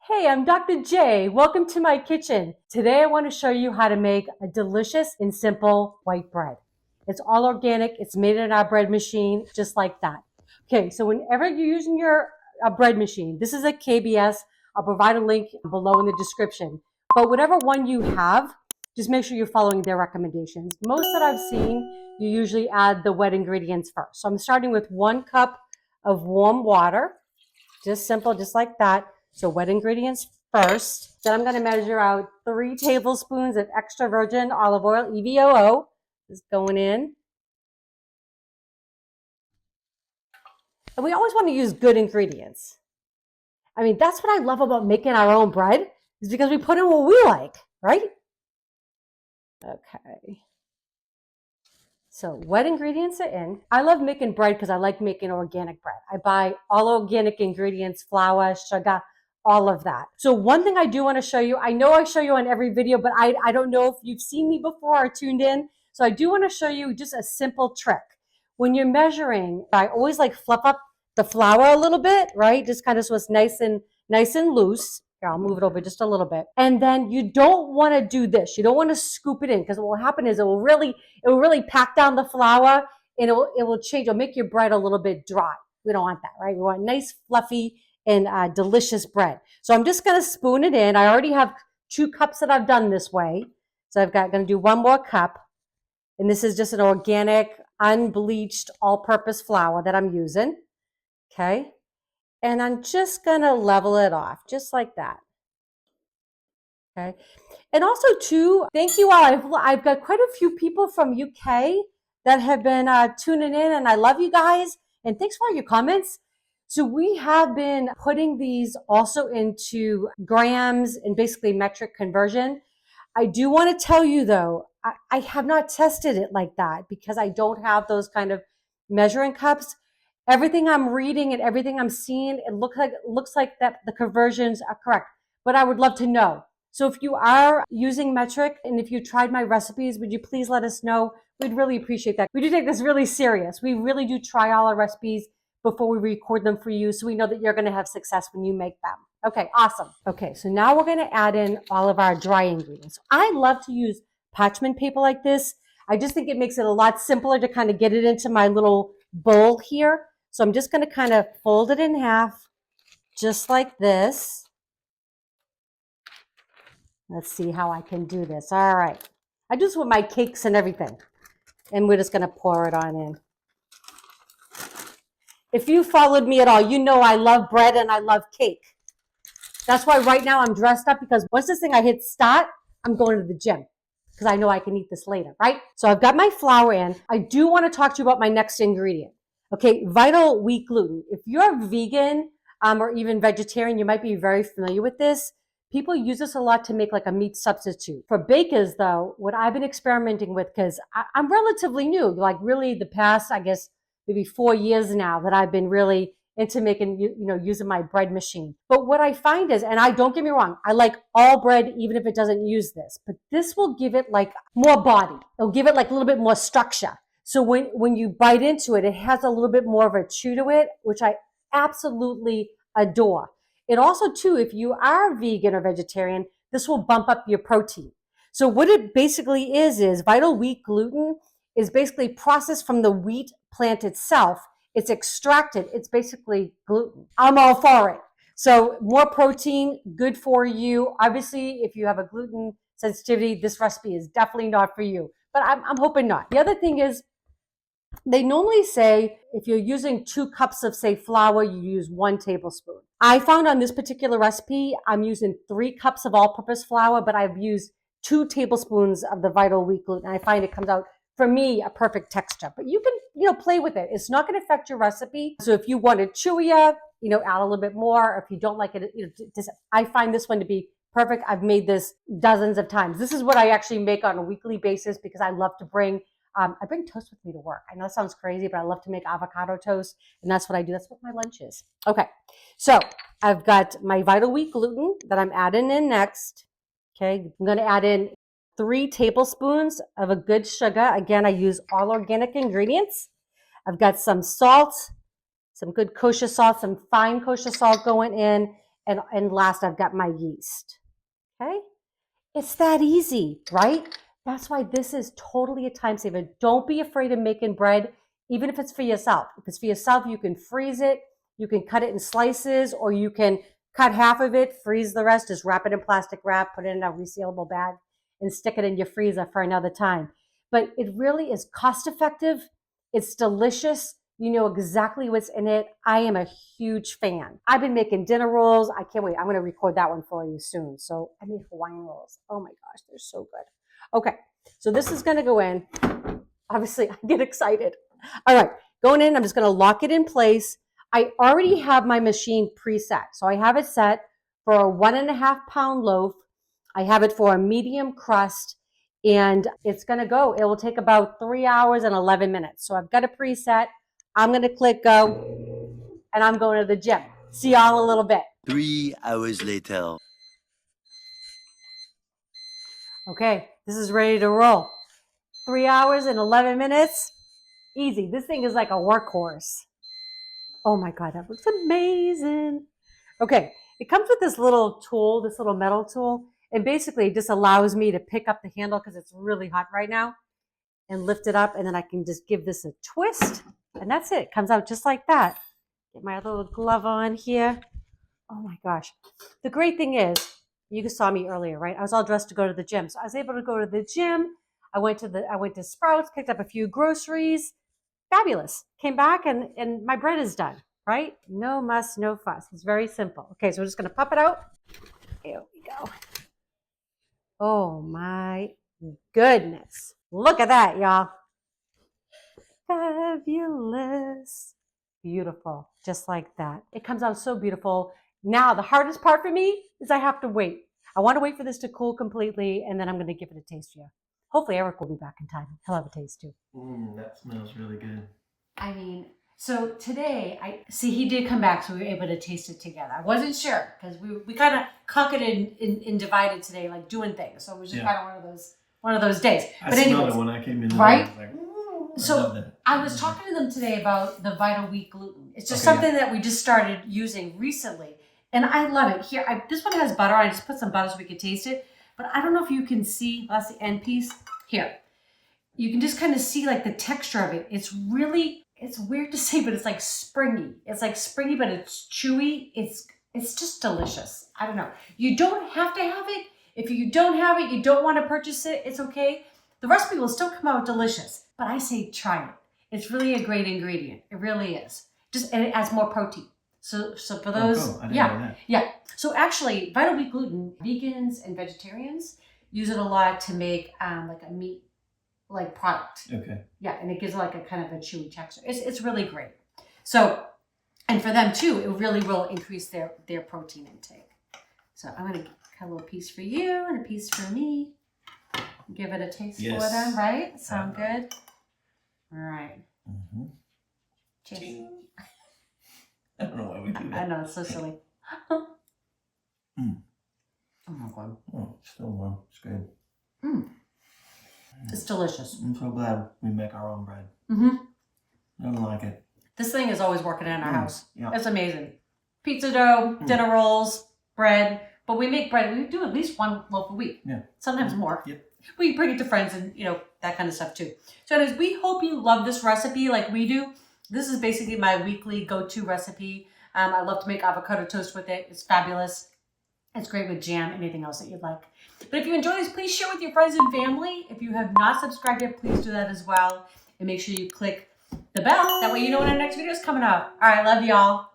Hey, I'm Dr. J. Welcome to my kitchen. Today I want to show you how to make a delicious and simple white bread. It's all organic. It's made in our bread machine, just like that. Okay, so whenever you're using your bread machine, this is a KBS. I'll provide a link below in the description. But whatever one you have, just make sure you're following their recommendations. Most that I've seen, you usually add the wet ingredients first. So I'm starting with 1 cup of warm water. Just simple, just like that. So wet ingredients first. Then I'm going to measure out 3 tablespoons of extra virgin olive oil, EVOO, is going in. And we always want to use good ingredients. I mean, that's what I love about making our own bread, is because we put in what we like, right? Okay. So wet ingredients are in. I love making bread because I like making organic bread. I buy all organic ingredients, flour, sugar, all of that. So one thing I do want to show you, I know I show you on every video, but I don't know if you've seen me before or tuned in. So I do want to show you just a simple trick. When you're measuring, I always like fluff up the flour a little bit, right? Just kind of so it's nice and loose. Here, I'll move it over just a little bit. And then you don't want to do this. You don't want to scoop it in, because what will happen is it will really pack down the flour, and it will change. It'll make your bread a little bit dry. We don't want that, right? We want nice, fluffy, and delicious bread. So I'm just going to spoon it in. I already have 2 cups that I've done this way. So going to do 1 more cup. And this is just an organic, unbleached, all-purpose flour that I'm using. Okay. And I'm just going to level it off, just like that. Okay. And also, too, thank you all. I've got quite a few people from UK that have been tuning in, and I love you guys. And thanks for all your comments. So we have been putting these also into grams and basically metric conversion. I do want to tell you, though, I have not tested it like that because I don't have those kind of measuring cups. Everything I'm reading and everything I'm seeing, it looks like that the conversions are correct. But I would love to know. So if you are using metric and if you tried my recipes, would you please let us know? We'd really appreciate that. We do take this really serious. We really do try all our recipes before we record them for you, so we know that you're going to have success when you make them. Okay, awesome. Okay, so now we're going to add in all of our dry ingredients. I love to use parchment paper like this. I just think it makes it a lot simpler to kind of get it into my little bowl here. So I'm just going to kind of fold it in half, just like this. Let's see how I can do this. All right. I do this with my cakes and everything. And we're just going to pour it on in. If you followed me at all, you know I love bread and I love cake. That's why right now I'm dressed up, because once this thing I hit start, I'm going to the gym because I know I can eat this later, right? So I've got my flour in. I do want to talk to you about my next ingredient. Okay, vital wheat gluten. If you're vegan or even vegetarian, you might be very familiar with this. People use this a lot to make like a meat substitute. For bakers, though, what I've been experimenting with, because I'm relatively new, like really the past, I guess, maybe 4 years now that I've been really into making, using my bread machine. But what I find is, and I don't get me wrong, I like all bread, even if it doesn't use this, but this will give it like more body. It'll give it like a little bit more structure. So when you bite into it, it has a little bit more of a chew to it, which I absolutely adore. It also, too, if you are vegan or vegetarian, this will bump up your protein. So what it basically is vital wheat gluten is basically processed from the wheat plant itself. It's extracted. It's basically gluten. I'm all for it. So more protein, good for you. Obviously, if you have a gluten sensitivity, this recipe is definitely not for you. But I'm hoping not. The other thing is, they normally say if you're using 2 cups of, say, flour, you use 1 tablespoon. I found on this particular recipe, I'm using 3 cups of all-purpose flour, but I've used 2 tablespoons of the vital wheat gluten. I find it comes out, for me, a perfect texture. But you can, play with it. It's not going to affect your recipe. So if you want it chewier, add a little bit more. If you don't like it, I find this one to be perfect. I've made this dozens of times. This is what I actually make on a weekly basis because I love to bring I bring toast with me to work. I know that sounds crazy, but I love to make avocado toast, and that's what I do. That's what my lunch is. Okay, so I've got my vital wheat gluten that I'm adding in next. Okay, I'm going to add in 3 tablespoons of a good sugar. Again, I use all organic ingredients. I've got some salt, some good kosher salt, some fine kosher salt going in, And last, I've got my yeast. Okay? It's that easy, right? That's why this is totally a time saver. Don't be afraid of making bread, even if it's for yourself. If it's for yourself, you can freeze it. You can cut it in slices, or you can cut half of it, freeze the rest, just wrap it in plastic wrap, put it in a resealable bag, and stick it in your freezer for another time. But it really is cost effective. It's delicious. You know exactly what's in it. I am a huge fan. I've been making dinner rolls. I can't wait. I'm going to record that one for you soon. So I made Hawaiian rolls. Oh my gosh, they're so good. Okay, so this is going to go in. Obviously, I get excited. All right, going in, I'm just going to lock it in place. I already have my machine preset. So I have it set for a 1.5 pound loaf. I have it for a medium crust, and it's going to go. It will take about 3 hours and 11 minutes. So I've got a preset. I'm going to click go, and I'm going to the gym. See y'all in a little bit. 3 hours later. Okay, this is ready to roll. 3 hours and 11 minutes. Easy. This thing is like a workhorse. Oh my God, that looks amazing. Okay, it comes with this little tool, this little metal tool, and basically it just allows me to pick up the handle because it's really hot right now and lift it up, and then I can just give this a twist, and that's it. It comes out just like that. Get my little glove on here. Oh my gosh. The great thing is, you saw me earlier, right? I was all dressed to go to the gym. So I was able to go to the gym. I went to Sprouts, picked up a few groceries. Fabulous. Came back and my bread is done, right? No muss, no fuss. It's very simple. Okay, so we're just gonna pop it out. Here we go. Oh my goodness. Look at that, y'all. Fabulous. Beautiful. Just like that. It comes out so beautiful. Now, the hardest part for me is I have to wait. I want to wait for this to cool completely, and then I'm going to give it a taste for you. Hopefully, Eric will be back in time. He'll have a taste too. That smells really good. I mean, so today, he did come back, so we were able to taste it together. I wasn't sure because we kind of conquered and divided today, like doing things. So it was just kind of one of those days. I smelled it when I came in. Right? I was like, so I was talking to them today about the Vital Wheat gluten. It's just something that we just started using recently. And I love it. Here, this one has butter. I just put some butter so we could taste it. But I don't know if you can see, that's the end piece. Here. You can just kind of see like the texture of it. It's weird to say, but it's like springy. It's like springy, but it's chewy. It's just delicious. I don't know. You don't have to have it. If you don't have it, you don't want to purchase it, it's okay. The recipe will still come out delicious. But I say try it. It's really a great ingredient. It really is. And it adds more protein. So for those, cool. I didn't know that. Yeah. So actually, Vital Wheat gluten, vegans and vegetarians use it a lot to make like a meat like product. Okay. Yeah, and it gives like a kind of a chewy texture. It's really great. So, and for them too, it really will increase their protein intake. So I'm gonna cut a little piece for you and a piece for me. Give it a taste for them, right? Sound good? All right. Mm-hmm. Cheers. I don't know why we do that. I know, it's so silly. Mm. Oh my God. Oh, it's still warm. It's good. Mm. It's delicious. I'm so glad we make our own bread. Mm-hmm. Nothing like it. This thing is always working in our house. Yeah. It's amazing. Pizza dough, dinner rolls, bread. But we make bread. We do at least one loaf a week. Yeah. Sometimes more. Yep. We bring it to friends and, that kind of stuff too. So anyways, we hope you love this recipe like we do. This is basically my weekly go-to recipe. I love to make avocado toast with it. It's fabulous. It's great with jam, anything else that you'd like. But if you enjoy this, please share with your friends and family. If you have not subscribed yet, please do that as well. And make sure you click the bell. That way you know when our next video is coming up. All right, love y'all.